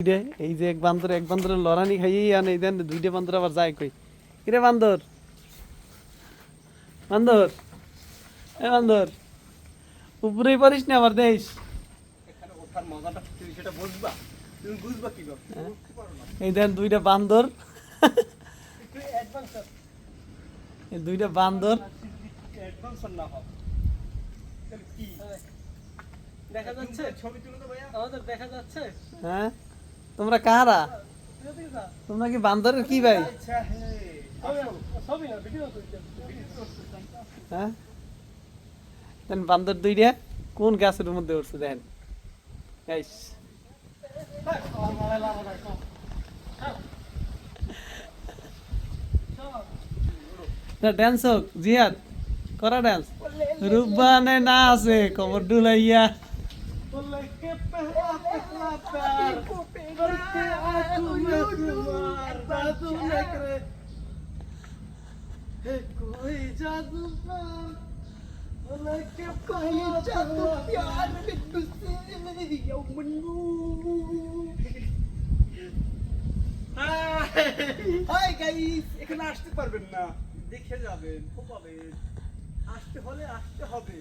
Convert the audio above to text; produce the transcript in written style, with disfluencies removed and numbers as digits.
এই যে এক বান্দরের লড়ানি খাইয়েই আনে এই দেন দুইটা বান্দর আবার যায় কই কিরে বান্দর বান্দর এ বান্দর উপরেই পারিস না আবার দেশ এখানে ওঠার মজাটা তুই সেটা বুঝবা তুমি বুঝবা কি করে এই দেন দুইটা বান্দর একটু অ্যাডভান্স এই দুইটা বান্দর অ্যাডভান্স না হবে তাহলে কি দেখা যাচ্ছে ছবি তুলে তো ভাইয়া আমাদের দেখা যাচ্ছে হ্যাঁ তোমরা কাহারা তোমরা কি বান্দরের কি ভাই আচ্ছা হ্যাঁ ছবি না ভিডিও হ্যাঁ দেন বান্দর দুইটা কোন গাছের মধ্যে উঠছে দেখেন গাইস ড্যান্স হোক জিহাদ করা ড্যান্স রূপবানে না আছে কবর ডুলাইয়া बोले के पहला पहला प्यार करके आंसू में तुम्हार जादू न करे है कोई जादू बोले के कोई जादू प्यार में गुस्से में यो मन्नू হাই গাইস এখানে আসতে পারবেন না দেখে যাবেন খোপাবেন আসতে হলে আসতে হবে